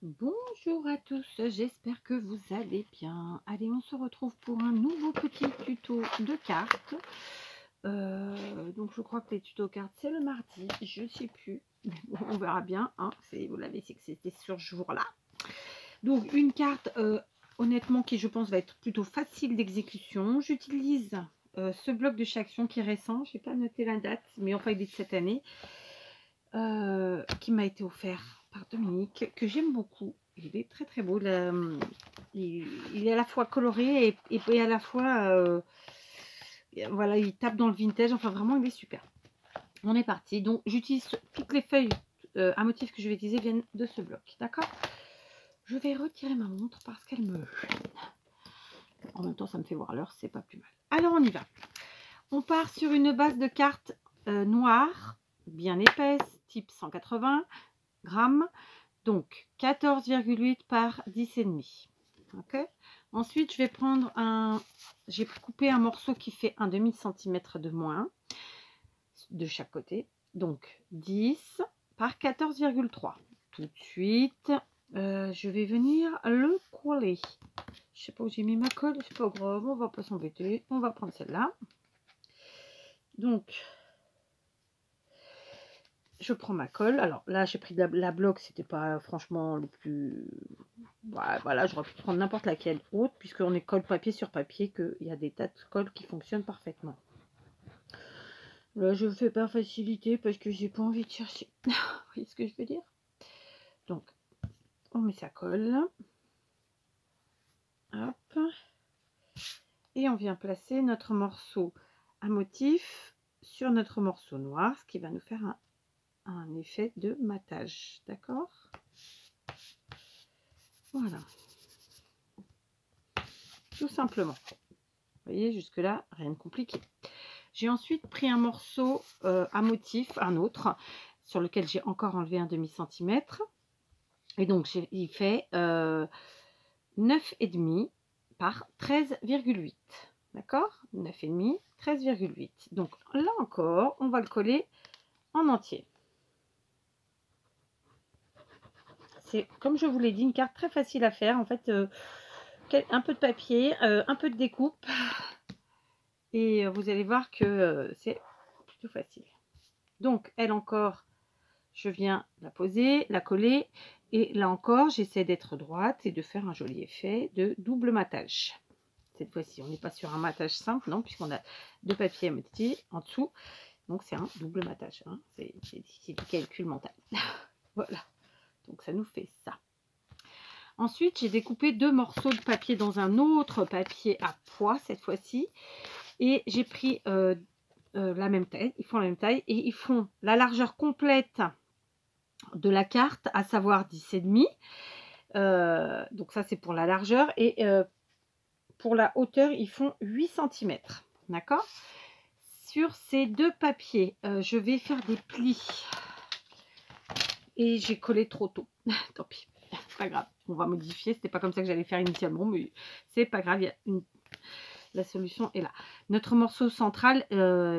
Bonjour à tous, j'espère que vous allez bien. Allez, on se retrouve pour un nouveau petit tuto de cartes. Donc je crois que les tutos cartes c'est le mardi, je ne sais plus, mais bon, on verra bien. Hein. Vous l'avez dit que c'était sur ce jour-là. Donc une carte, honnêtement, qui je pense va être plutôt facile d'exécution. J'utilise ce bloc de chez Action qui est récent, je n'ai pas noté la date, mais enfin il est de cette année, qui m'a été offert par Dominique, que j'aime beaucoup. Il est très très beau. Il est à la fois coloré et à la fois voilà, il tape dans le vintage. Enfin vraiment il est super. On est parti. Donc j'utilise toutes les feuilles à motif que je vais utiliser viennent de ce bloc, d'accord. Je vais retirer ma montre parce qu'elle me gêne. En même temps ça me fait voir l'heure, c'est pas plus mal. Alors on y va. On part sur une base de cartes noire bien épaisse, type 180 grammes, donc 14,8 par 10,5. Ok. Ensuite, je vais prendre j'ai coupé un morceau qui fait un demi-centimètre de moins de chaque côté, donc 10 par 14,3. Tout de suite, je vais venir le coller. Je sais pas où j'ai mis ma colle, c'est pas grave, on va pas s'embêter, on va prendre celle-là. Donc je prends ma colle. Alors là, j'ai pris de la bloc, c'était pas franchement le plus. Voilà, j'aurais pu prendre n'importe laquelle autre, puisqu'on est colle papier sur papier, qu'il y a des tas de colles qui fonctionnent parfaitement. Là, je fais par facilité parce que j'ai pas envie de chercher. Vous voyez ce que je veux dire? Donc, on met sa colle. Hop. Et on vient placer notre morceau à motif sur notre morceau noir, ce qui va nous faire un effet de matage, d'accord? Voilà, tout simplement. Vous voyez, jusque là rien de compliqué. J'ai ensuite pris un morceau à motif, un autre, sur lequel j'ai encore enlevé un demi-centimètre, et donc il fait 9,5 par 13,8, d'accord, 9,5 13,8. Donc là encore on va le coller en entier. C'est, comme je vous l'ai dit, une carte très facile à faire. En fait, un peu de papier, un peu de découpe, et vous allez voir que c'est plutôt facile. Donc, elle encore, je viens la poser, la coller, et là encore, j'essaie d'être droite et de faire un joli effet de double matage. Cette fois-ci, on n'est pas sur un matage simple, non, puisqu'on a deux papiers à moitié en dessous. Donc, c'est un double matage. Hein. C'est du calcul mental. Voilà. Donc ça nous fait ça. Ensuite, j'ai découpé deux morceaux de papier dans un autre papier à pois cette fois-ci. Et j'ai pris la même taille. Ils font la même taille et ils font la largeur complète de la carte, à savoir 10,5. Donc ça, c'est pour la largeur. Et pour la hauteur, ils font 8 cm. D'accord? Sur ces deux papiers, je vais faire des plis. Et j'ai collé trop tôt. Tant pis, c'est pas grave. On va modifier. C'était pas comme ça que j'allais faire initialement, mais c'est pas grave. La solution est là. Notre morceau central,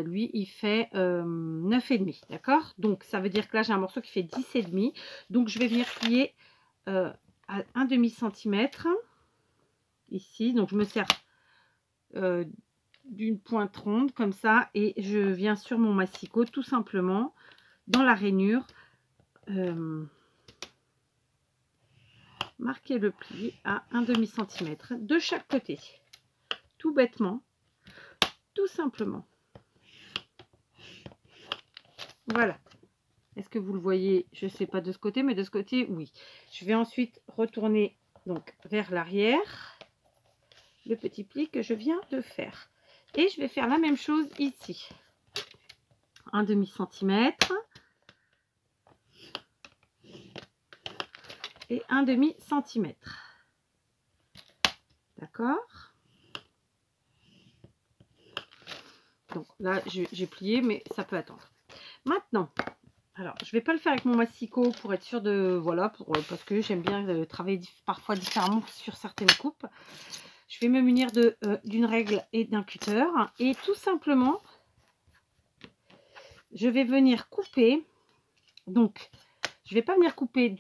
lui, il fait 9,5. D'accord? Donc, ça veut dire que là, j'ai un morceau qui fait 10,5. Donc, je vais venir plier à un demi-centimètre. Ici. Donc, je me sers d'une pointe ronde comme ça. Et je viens sur mon massicot, tout simplement, dans la rainure. Marquer le pli à un demi-centimètre de chaque côté, tout bêtement, tout simplement. Voilà. Est-ce que vous le voyez? Je sais pas de ce côté, mais de ce côté, oui. Je vais ensuite retourner donc vers l'arrière le petit pli que je viens de faire, et je vais faire la même chose ici, un demi-centimètre et un demi-centimètre. D'accord? Donc là, j'ai plié, mais ça peut attendre. Maintenant, alors je vais pas le faire avec mon massicot pour être sûr de, voilà, parce que j'aime bien travailler parfois différemment sur certaines coupes. Je vais me munir d'une règle et d'un cutter, et tout simplement, je vais venir couper. Donc, Je vais pas venir couper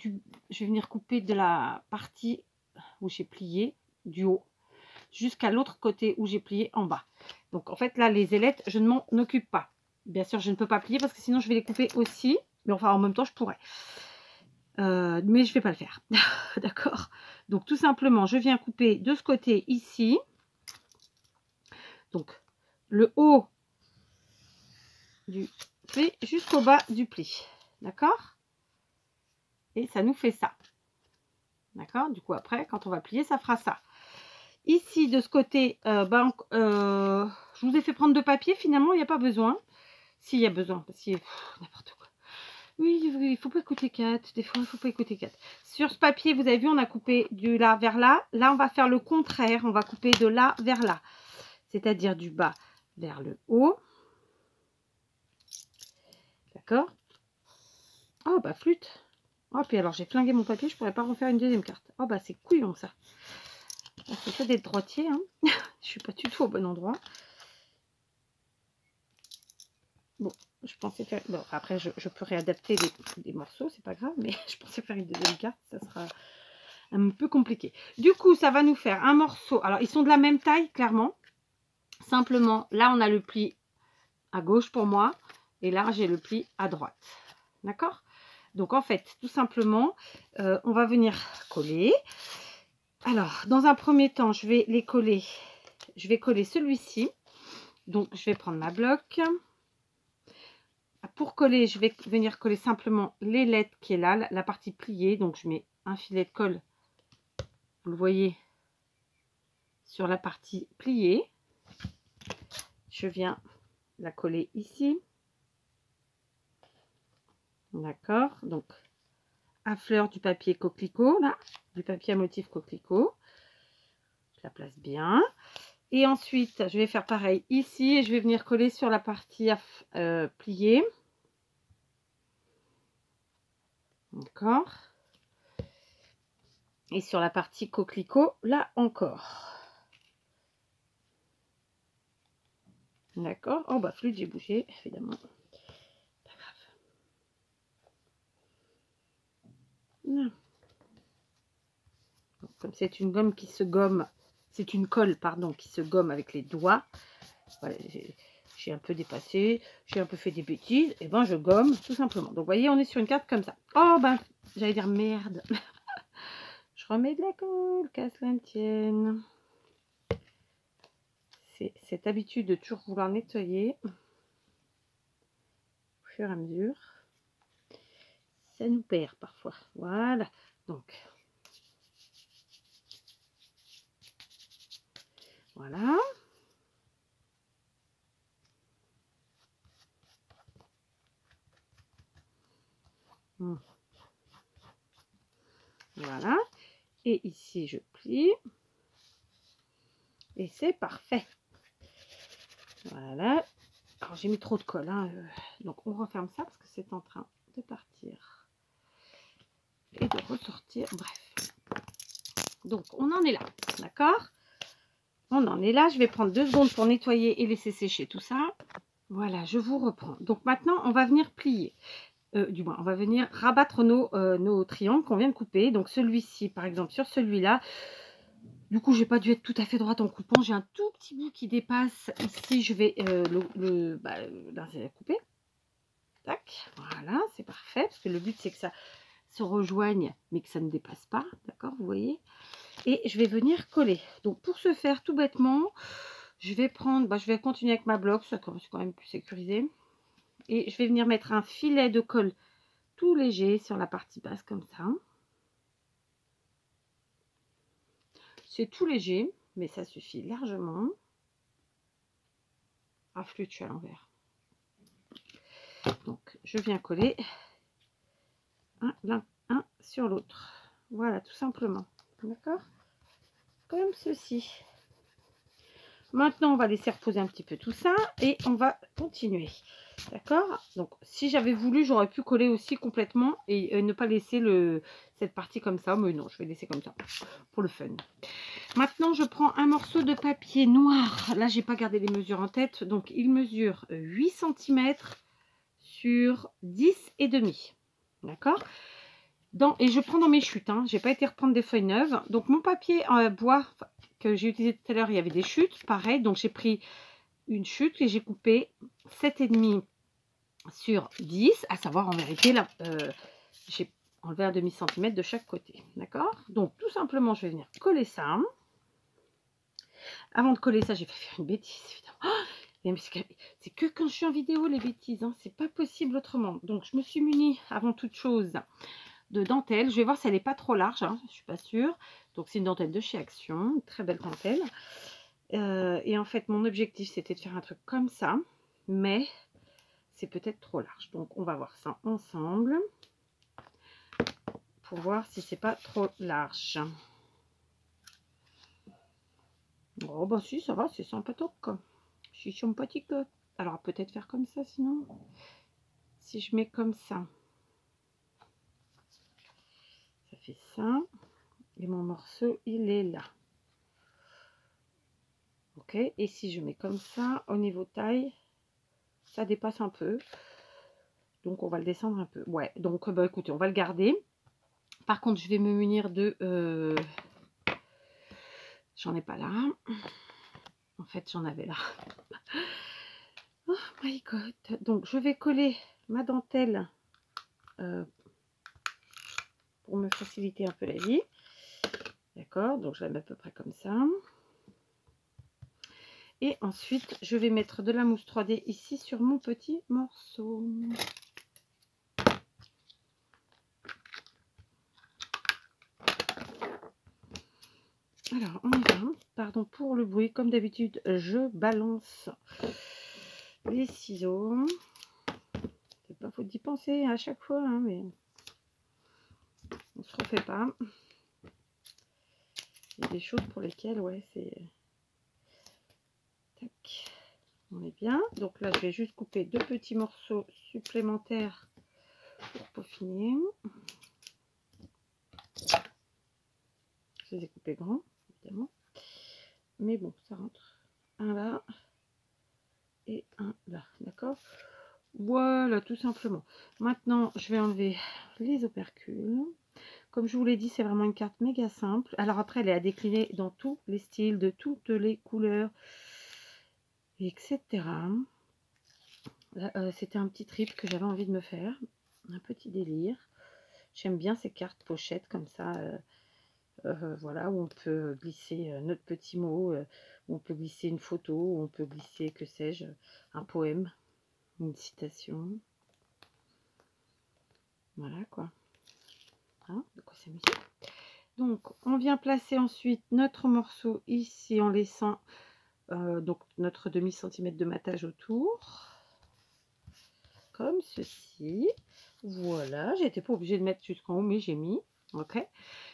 je vais venir couper de la partie où j'ai plié du haut jusqu'à l'autre côté où j'ai plié en bas. Donc en fait là les ailettes je ne m'en occupe pas. Bien sûr je ne peux pas plier parce que sinon je vais les couper aussi, mais enfin en même temps je pourrais. Mais je vais pas le faire. D'accord. Donc tout simplement je viens couper de ce côté ici. Donc le haut du pli jusqu'au bas du pli. D'accord. Et ça nous fait ça. D'accord. Du coup après quand on va plier ça fera ça. Ici de ce côté je vous ai fait prendre de papier, finalement il n'y a pas besoin. S'il y a besoin, parce qu'il y a n'importe quoi. Oui, il ne faut pas écouter 4. Des fois, il ne faut pas écouter 4. Sur ce papier, vous avez vu, on a coupé de là vers là. Là, on va faire le contraire. On va couper de là vers là. C'est-à-dire du bas vers le haut. D'accord. Oh, bah, flûte. Oh, puis alors, j'ai flingué mon papier. Je ne pourrais pas refaire une deuxième carte. Oh, bah, c'est couillon, ça. C'est ça d'être droitier. Hein. Je ne suis pas du tout au bon endroit. Bon. Je pensais faire... Bon, après, je peux réadapter les morceaux, c'est pas grave, mais je pensais faire une deuxième carte, ça sera un peu compliqué. Du coup, ça va nous faire un morceau. Alors, ils sont de la même taille, clairement. Simplement, là, on a le pli à gauche pour moi, et là, j'ai le pli à droite. D'accord? Donc, en fait, tout simplement, on va venir coller. Alors, dans un premier temps, je vais les coller. Je vais coller celui-ci. Donc, je vais prendre ma bloc. Pour coller, je vais venir coller simplement l'ailette qui est là, la partie pliée. Donc, je mets un filet de colle, vous le voyez, sur la partie pliée. Je viens la coller ici. D'accord. Donc, à fleur du papier coquelicot, là, du papier à motif coquelicot. Je la place bien. Et ensuite, je vais faire pareil ici et je vais venir coller sur la partie pliée. D'accord. Et sur la partie coquelicot, là encore. D'accord. Oh, bah, flûte, j'ai bougé, évidemment. Pas grave. Comme c'est une gomme qui se gomme, c'est une colle, pardon, qui se gomme avec les doigts. Voilà, j'ai un peu dépassé, j'ai un peu fait des bêtises, et ben je gomme tout simplement. Donc, vous voyez, on est sur une carte comme ça. Oh, ben, j'allais dire merde. Je remets de la colle, qu'à cela ne tienne. C'est cette habitude de toujours vouloir nettoyer au fur et à mesure. Ça nous perd parfois. Voilà. Donc, voilà. Voilà. Et ici, je plie. Et c'est parfait. Voilà. Alors, j'ai mis trop de colle. Hein. Donc, on referme ça parce que c'est en train de partir. Et de ressortir. Bref. Donc, on en est là. D'accord? On en est là. Je vais prendre 2 secondes pour nettoyer et laisser sécher tout ça. Voilà, je vous reprends. Donc, maintenant, on va venir plier. Du moins, on va venir rabattre nos triangles qu'on vient de couper. Donc, celui-ci, par exemple, sur celui-là. Du coup, j'ai pas dû être tout à fait droite en coupant. J'ai un tout petit bout qui dépasse. Ici, je vais couper. Tac, voilà, c'est parfait. Parce que le but, c'est que ça se rejoigne, mais que ça ne dépasse pas. D'accord, vous voyez. Et je vais venir coller. Donc, pour ce faire, tout bêtement, je vais prendre... je vais continuer avec ma bloc. C'est quand même plus sécurisé. Et je vais venir mettre un filet de colle tout léger sur la partie basse, comme ça. C'est tout léger, mais ça suffit largement. Ah, flûte, je suis à l'envers. Donc, je viens coller un sur l'autre. Voilà, tout simplement. D'accord? Comme ceci. Maintenant, on va laisser reposer un petit peu tout ça et on va continuer. D'accord? Donc, si j'avais voulu, j'aurais pu coller aussi complètement et ne pas laisser cette partie comme ça. Mais non, je vais laisser comme ça pour le fun. Maintenant, je prends un morceau de papier noir. Là, j'ai pas gardé les mesures en tête. Donc, il mesure 8 cm sur 10,5. D'accord? Et je prends dans mes chutes, hein. J'ai pas été reprendre des feuilles neuves. Donc mon papier en bois que j'ai utilisé tout à l'heure, il y avait des chutes, pareil. Donc j'ai pris une chute et j'ai coupé 7,5 sur 10, à savoir en vérité là, j'ai enlevé un demi-centimètre de chaque côté, d'accord. Donc tout simplement, je vais venir coller ça. Avant de coller ça, j'ai fait faire une bêtise, évidemment. C'est que quand je suis en vidéo, les bêtises, hein, c'est pas possible autrement. Donc je me suis munie avant toute chose de dentelle. Je vais voir si elle n'est pas trop large, hein, je suis pas sûre. Donc c'est une dentelle de chez Action, une très belle dentelle. Et en fait, mon objectif, c'était de faire un truc comme ça, mais c'est peut-être trop large. Donc on va voir ça ensemble pour voir si c'est pas trop large. Oh bah si, ça va, c'est sympathique. Je suis sympathique. Alors peut-être faire comme ça sinon. Si je mets comme ça fait ça. Et mon morceau, il est là. Ok, et si je mets comme ça, au niveau taille, ça dépasse un peu. Donc on va le descendre un peu. Ouais, donc bah écoutez, on va le garder. Par contre, je vais me munir de... J'en ai pas là. En fait, j'en avais là. Oh my god. Donc, je vais coller ma dentelle pour me faciliter un peu la vie. D'accord, donc je la mets à peu près comme ça. Et ensuite, je vais mettre de la mousse 3D ici sur mon petit morceau. Alors, on y va. Pardon pour le bruit. Comme d'habitude, je balance les ciseaux. C'est pas faute d'y penser à chaque fois, hein, mais on se refait pas. Il y a des choses pour lesquelles, ouais, c'est... Tac. On est bien. Donc là, je vais juste couper 2 petits morceaux supplémentaires pour peaufiner. Je les ai coupés grands, évidemment. Mais bon, ça rentre. Un là et un là. D'accord? Voilà, tout simplement. Maintenant, je vais enlever les opercules. Comme je vous l'ai dit, c'est vraiment une carte méga simple. Alors après, elle est à décliner dans tous les styles, de toutes les couleurs, etc. C'était un petit trip que j'avais envie de me faire. Un petit délire. J'aime bien ces cartes pochettes comme ça. Voilà, où on peut glisser notre petit mot, où on peut glisser une photo, où on peut glisser, que sais-je, un poème, une citation. Voilà quoi. Hein, de quoi s'amuser. Donc, on vient placer ensuite notre morceau ici en laissant donc notre demi-centimètre de matage autour. Comme ceci. Voilà, j'étais pas obligée de mettre jusqu'en haut, mais j'ai mis. Ok.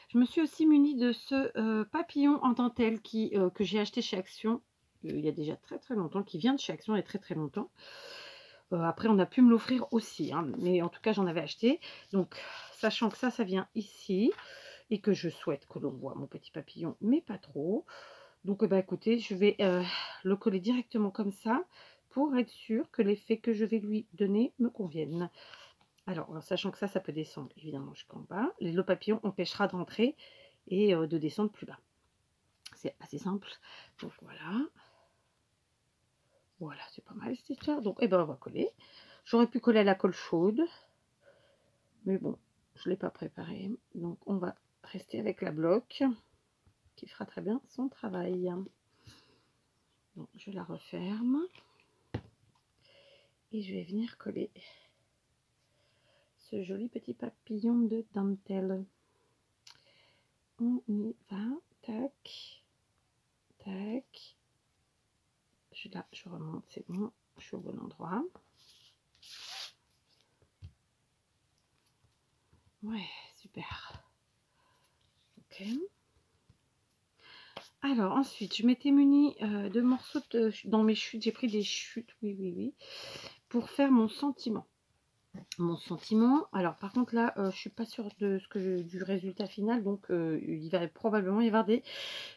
Je me suis aussi munie de ce papillon en dentelle que j'ai acheté chez Action il y a déjà très très longtemps, qui vient de chez Action il y a très très longtemps. Après, on a pu me l'offrir aussi, hein, mais en tout cas, j'en avais acheté. Donc, sachant que ça vient ici et que je souhaite que l'on voit mon petit papillon, mais pas trop. Donc, bah, écoutez, je vais le coller directement comme ça pour être sûr que l'effet que je vais lui donner me convienne. Alors, sachant que ça peut descendre évidemment jusqu'en bas. Le papillon empêchera de rentrer et de descendre plus bas. C'est assez simple. Donc, voilà. Voilà, c'est pas mal cette histoire. Donc, eh ben, on va coller. J'aurais pu coller à la colle chaude. Mais bon, je ne l'ai pas préparé. Donc, on va rester avec la bloc qui fera très bien son travail. Donc, je la referme. Et je vais venir coller ce joli petit papillon de dentelle. On y va. Tac. Tac. Là, je remonte, c'est bon. Je suis au bon endroit. Ouais, super. Ok. Alors, ensuite, je m'étais munie de morceaux dans mes chutes. J'ai pris des chutes, oui, pour faire mon sentiment. Mon sentiment. Alors, par contre, là, je suis pas sûre de du résultat final. Donc, il va probablement y avoir des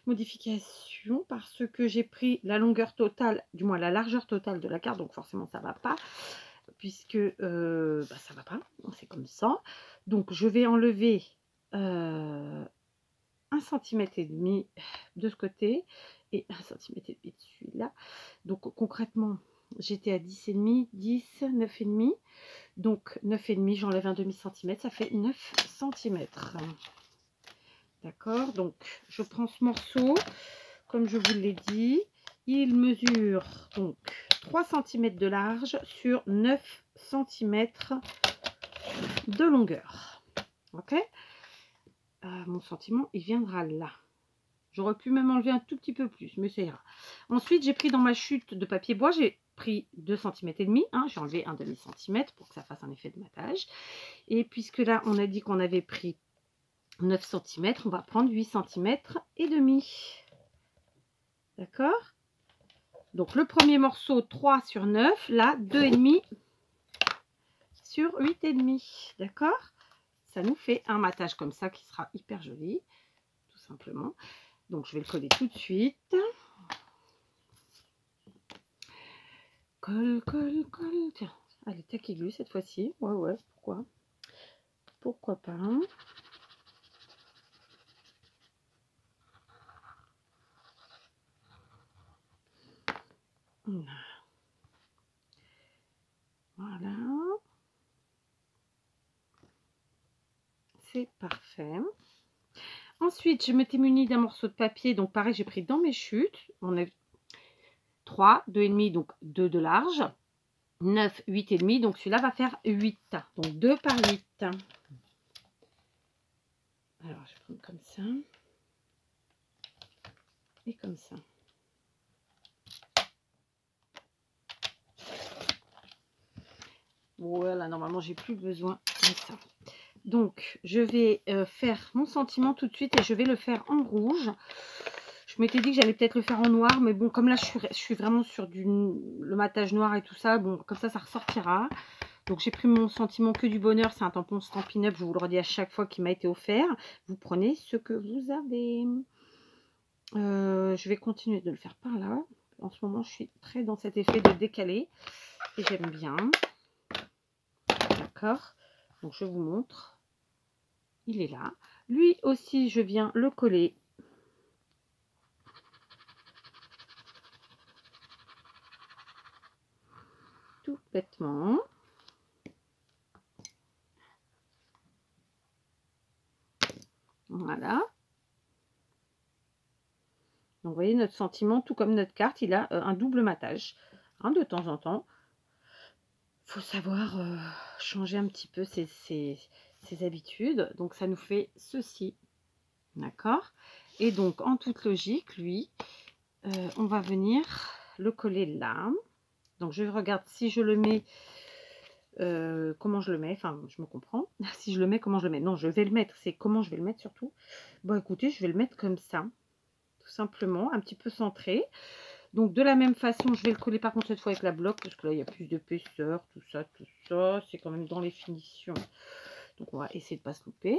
modifications parce que j'ai pris la longueur totale, du moins la largeur totale de la carte. Donc, forcément, ça va pas. Puisque ça va pas, c'est comme ça. Donc, je vais enlever 1,5 cm de ce côté et 1,5 cm de celui-là. Donc, concrètement, j'étais à 10,5, 10, 9,5. Donc, 9,5, j'enlève un demi-centimètre, ça fait 9 cm. D'accord, donc je prends ce morceau, comme je vous l'ai dit, il mesure donc 3 cm de large sur 9 cm de longueur. Ok, mon sentiment, il viendra là. J'aurais pu même enlever un tout petit peu plus, mais ça ira. Ensuite, j'ai pris dans ma chute de papier bois, j'ai pris 2,5 cm, hein, j'ai enlevé un demi-centimètre pour que ça fasse un effet de matage. Et puisque là, on a dit qu'on avait pris 9 cm, on va prendre 8 cm et demi. D'accord? Donc le premier morceau 3 sur 9, là 2,5 sur 8,5. D'accord? Ça nous fait un matage comme ça qui sera hyper joli, tout simplement. Donc je vais le coller tout de suite. Colle, colle, colle. Tiens, allez, tac aiguë cette fois-ci. Ouais, ouais, pourquoi? Pourquoi pas, hein? Voilà. C'est parfait. Ensuite, je m'étais munie d'un morceau de papier. Donc, pareil, j'ai pris dans mes chutes. On a 3, 2,5, donc 2 de large. 9, 8,5. Donc, celui-là va faire 8. Donc, 2 par 8. Alors, je vais prendre comme ça. Et comme ça. Voilà, normalement, j'ai plus besoin de ça. Donc, je vais faire mon sentiment tout de suite et je vais le faire en rouge. Je m'étais dit que j'allais peut-être le faire en noir, mais bon, comme là, je suis vraiment sur le matage noir et tout ça, bon, comme ça ressortira. Donc, j'ai pris mon sentiment que du bonheur. C'est un tampon Stampin' Up, je vous le redis à chaque fois, qui m'a été offert. Vous prenez ce que vous avez. Je vais continuer de le faire par là. En ce moment, je suis très dans cet effet de décalé et j'aime bien. D'accord. Donc, je vous montre. Il est là. Lui aussi, je viens le coller. Tout bêtement. Voilà. Donc, vous voyez, notre sentiment, tout comme notre carte, il a un double matage. Hein, de temps en temps, il faut savoir changer un petit peu ses habitudes. Donc, ça nous fait ceci. D'accord? Et donc, en toute logique, lui, on va venir le coller là. Donc, je regarde si je le mets, comment je le mets. Enfin, je me comprends. Si je le mets, comment je le mets. Non, je vais le mettre. C'est comment je vais le mettre surtout. Bon, écoutez, je vais le mettre comme ça. Tout simplement, un petit peu centré. Donc, de la même façon, je vais le coller par contre cette fois avec la bloc. Parce que là, il y a plus d'épaisseur, tout ça, tout ça. C'est quand même dans les finitions. Donc, on va essayer de ne pas se louper.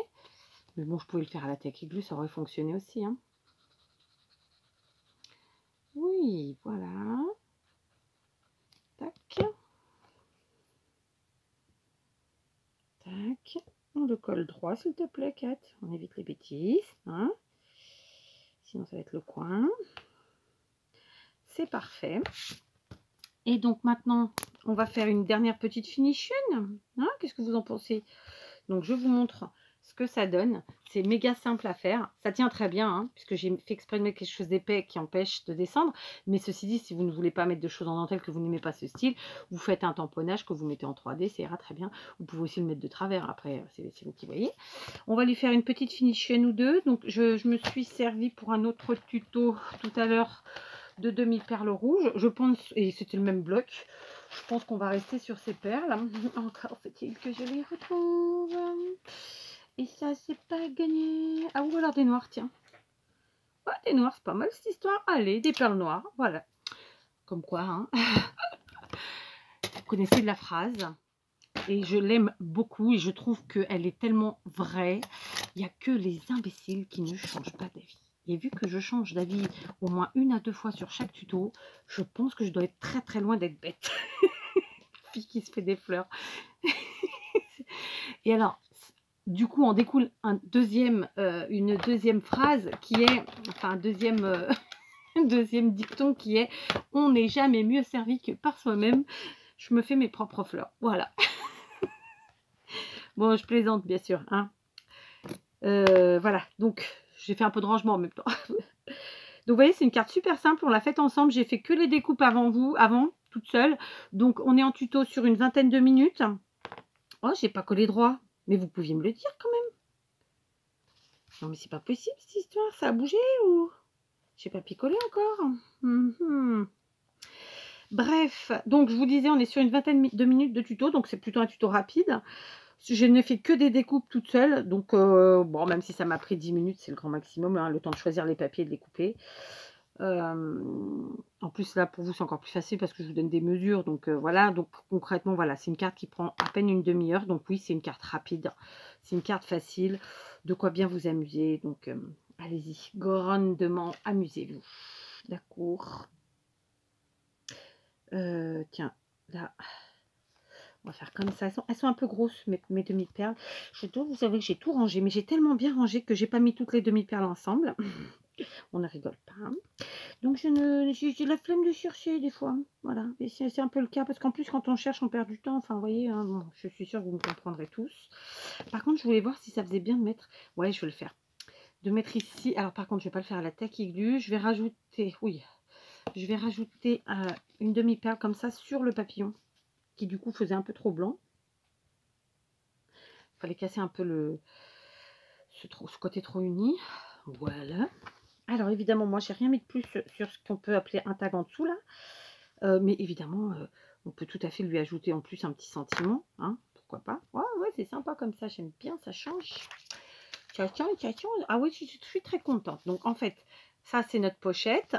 Mais bon, je pouvais le faire à la taille glue, ça aurait fonctionné aussi. Hein. Oui, voilà. Tac. Tac. On le colle droit, s'il te plaît, Kat. On évite les bêtises. Hein. Sinon, ça va être le coin. C'est parfait. Et donc, maintenant, on va faire une dernière petite finition. Hein. Qu'est-ce que vous en pensez? Donc, je vous montre ce que ça donne. C'est méga simple à faire. Ça tient très bien, hein, puisque j'ai fait exprès de mettre quelque chose d'épais qui empêche de descendre. Mais ceci dit, si vous ne voulez pas mettre de choses en dentelle, que vous n'aimez pas ce style, vous faites un tamponnage que vous mettez en 3D, ça ira très bien. Vous pouvez aussi le mettre de travers, après, c'est vous qui voyez. On va lui faire une petite finition ou deux. Donc, je me suis servi pour un autre tuto tout à l'heure de demi-perles rouges. Je pense, et c'était le même bloc, je pense qu'on va rester sur ces perles. Encore faut-il que je les retrouve. Et ça, c'est pas gagné. Ah, ou alors des noirs, tiens. Ouais, des noirs, c'est pas mal cette histoire. Allez, des perles noires, voilà. Comme quoi, hein. Vous connaissez la phrase. Et je l'aime beaucoup et je trouve qu'elle est tellement vraie. Il n'y a que les imbéciles qui ne changent pas d'avis. Et vu que je change d'avis au moins 1 à 2 fois sur chaque tuto, je pense que je dois être très très loin d'être bête. Fille qui se fait des fleurs. Et alors, du coup, en découle une deuxième phrase qui est, enfin, un deuxième, deuxième dicton qui est « On n'est jamais mieux servi que par soi-même ». Je me fais mes propres fleurs. Voilà. Bon, je plaisante, bien sûr. Hein. Voilà. Donc, j'ai fait un peu de rangement en même temps. Donc, vous voyez, c'est une carte super simple. On l'a faite ensemble. J'ai fait que les découpes avant, toute seule. Donc, on est en tuto sur une vingtaine de minutes. Oh, j'ai pas collé droit. Mais vous pouviez me le dire quand même. Non, mais c'est pas possible cette histoire. Ça a bougé ou... J'ai pas picolé encore. Bref, donc je vous disais, on est sur une vingtaine de minutes de tuto. Donc, c'est plutôt un tuto rapide. Je n'ai fait que des découpes toute seule. Donc, bon, même si ça m'a pris 10 minutes, c'est le grand maximum. Hein, le temps de choisir les papiers et de les couper. En plus, là, pour vous, c'est encore plus facile parce que je vous donne des mesures. Donc, voilà. Donc, concrètement, voilà, c'est une carte qui prend à peine une demi-heure. Donc, oui, c'est une carte rapide. C'est une carte facile. De quoi bien vous amuser. Donc, allez-y. Grandement, amusez-vous. D'accord. Tiens, là, on va faire comme ça. Elles sont un peu grosses, mes demi-perles. Je dois vous avouer que j'ai tout rangé. Mais j'ai tellement bien rangé que j'ai pas mis toutes les demi-perles ensemble. On ne rigole pas. Donc, j'ai la flemme de chercher des fois. Voilà. Et c'est un peu le cas. Parce qu'en plus, quand on cherche, on perd du temps. Enfin, vous voyez, hein, bon, je suis sûre que vous me comprendrez tous. Par contre, je voulais voir si ça faisait bien de mettre... Ouais, je vais le faire. De mettre ici... Alors, par contre, je ne vais pas le faire à la taquille glue. Je vais rajouter... Oui. Je vais rajouter une demi-perle comme ça sur le papillon. Qui, du coup, faisait un peu trop blanc. Il fallait casser un peu ce côté trop uni. Voilà. Alors, évidemment, moi, j'ai rien mis de plus sur ce qu'on peut appeler un tag en dessous, là. Mais évidemment, on peut tout à fait lui ajouter en plus un petit sentiment. Hein, pourquoi pas. Ouais, c'est sympa comme ça. J'aime bien, ça change. Ah oui, je suis très contente. Donc, en fait, ça, c'est notre pochette.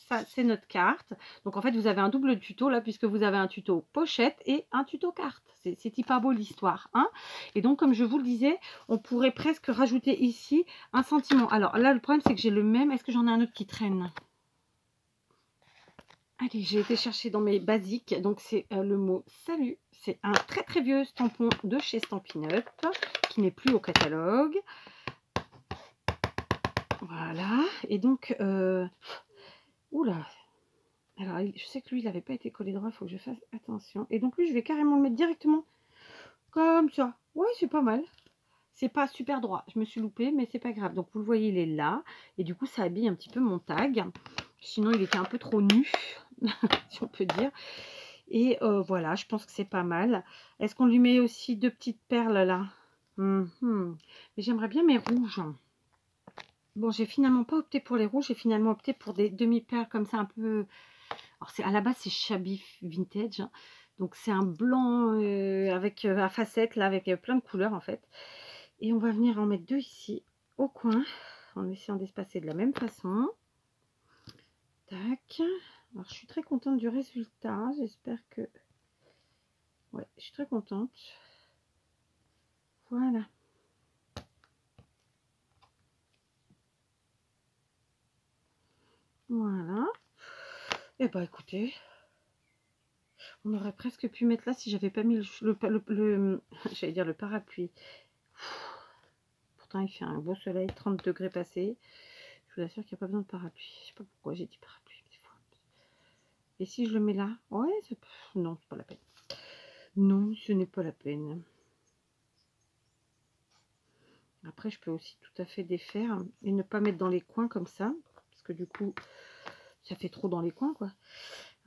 Ça, c'est notre carte. Donc, en fait, vous avez un double tuto, là, puisque vous avez un tuto pochette et un tuto carte. C'est pas beau l'histoire. Hein, et donc, comme je vous le disais, on pourrait presque rajouter ici un sentiment. Alors, là, le problème, c'est que j'ai le même. Est-ce que j'en ai un autre qui traîne? Allez, j'ai été chercher dans mes basiques. Donc, c'est le mot salut. C'est un très, très vieux tampon de chez Stampin' Up qui n'est plus au catalogue. Voilà. Et donc, oula. Alors, je sais que lui, il n'avait pas été collé droit. Il faut que je fasse attention. Et donc, lui, je vais carrément le mettre directement comme ça. Ouais, c'est pas mal. C'est pas super droit. Je me suis loupée, mais c'est pas grave. Donc, vous le voyez, il est là. Et du coup, ça habille un petit peu mon tag. Sinon, il était un peu trop nu, si on peut dire. Et voilà, je pense que c'est pas mal. Est-ce qu'on lui met aussi deux petites perles, là? Mais j'aimerais bien mes rouges. Bon, j'ai finalement pas opté pour les rouges. J'ai finalement opté pour des demi-perles comme ça, un peu... Alors, à la base, c'est Shabby Vintage. Hein. Donc, c'est un blanc avec à facettes, là, avec plein de couleurs, en fait. Et on va venir en mettre deux ici, au coin, en essayant d'espacer de la même façon. Tac. Alors, je suis très contente du résultat. J'espère que... Ouais, je suis très contente. Voilà. Voilà. Et bah, écoutez... On aurait presque pu mettre là si j'avais pas mis j'allais dire le parapluie. Pourtant, il fait un beau soleil, 30 degrés passés. Je vous assure qu'il n'y a pas besoin de parapluie. Je sais pas pourquoi j'ai dit parapluie des fois. Et si je le mets là? Ouais, non, c'est pas la peine. Non, ce n'est pas la peine. Après, je peux aussi tout à fait défaire et ne pas mettre dans les coins comme ça. Parce que du coup, ça fait trop dans les coins, quoi.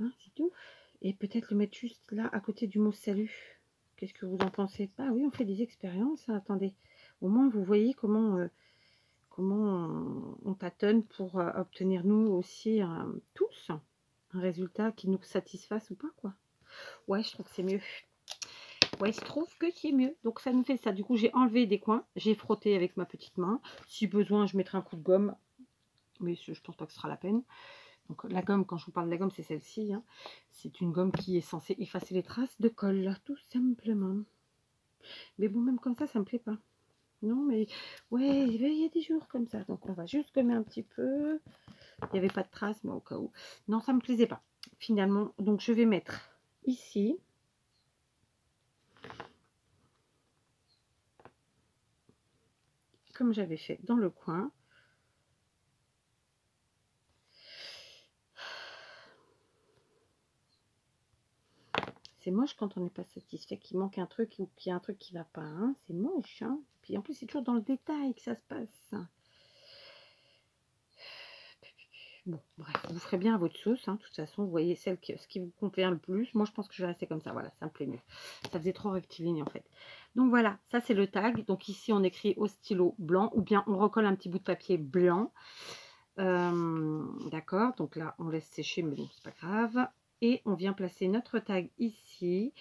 Hein, c'est tout. Et peut-être le mettre juste là, à côté du mot salut. Qu'est-ce que vous en pensez? Ah oui, on fait des expériences. Hein, attendez. Au moins, vous voyez comment on tâtonne pour obtenir nous aussi tous un résultat qui nous satisfasse ou pas, quoi. Ouais, je trouve que c'est mieux. Ouais, je trouve que c'est mieux. Donc, ça nous fait ça. Du coup, j'ai enlevé des coins. J'ai frotté avec ma petite main. Si besoin, je mettrai un coup de gomme. Mais je pense pas que ce sera la peine. Donc, la gomme, quand je vous parle de la gomme, c'est celle-ci. Hein. C'est une gomme qui est censée effacer les traces de colle, tout simplement. Mais bon, même comme ça me plaît pas. Non, mais ouais, il y a des jours comme ça. Donc, on va juste gommer un petit peu. Il n'y avait pas de traces, moi, au cas où. Non, ça me plaisait pas, finalement. Donc, je vais mettre ici. comme j'avais fait dans le coin. C'est moche quand on n'est pas satisfait, qu'il manque un truc ou qu'il y a un truc qui va pas. Hein. C'est moche. Hein. Puis en plus, c'est toujours dans le détail que ça se passe. Bon, bref, vous ferez bien à votre sauce. Hein. De toute façon, vous voyez ce qui vous convient le plus. Moi, je pense que je vais rester comme ça. Voilà, ça me plaît mieux. Ça faisait trop rectiligne en fait. Donc voilà, ça c'est le tag. Donc ici, on écrit au stylo blanc ou bien on recolle un petit bout de papier blanc. D'accord, donc là, on laisse sécher, mais bon, c'est pas grave. Et on vient placer notre tag ici.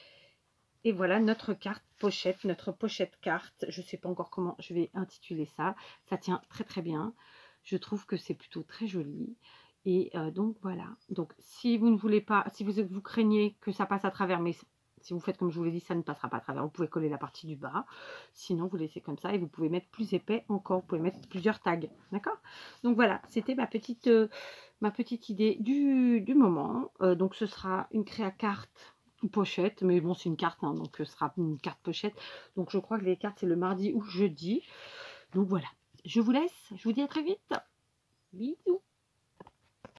Et voilà notre carte pochette, notre pochette carte. Je ne sais pas encore comment je vais intituler ça. Ça tient très très bien. Je trouve que c'est plutôt très joli. Et donc voilà. Donc si vous ne voulez pas, si vous craignez que ça passe à travers, mais si vous faites comme je vous l'ai dit, ça ne passera pas à travers. Vous pouvez coller la partie du bas. Sinon, vous laissez comme ça et vous pouvez mettre plus épais encore. Vous pouvez mettre plusieurs tags. D'accord? Donc voilà, c'était ma petite idée du moment. Donc ce sera une créa carte pochette, mais bon, c'est une carte, hein, donc ce sera une carte pochette. Donc je crois que les cartes, c'est le mardi ou jeudi. Donc voilà, je vous laisse. Je vous dis à très vite. Bisous.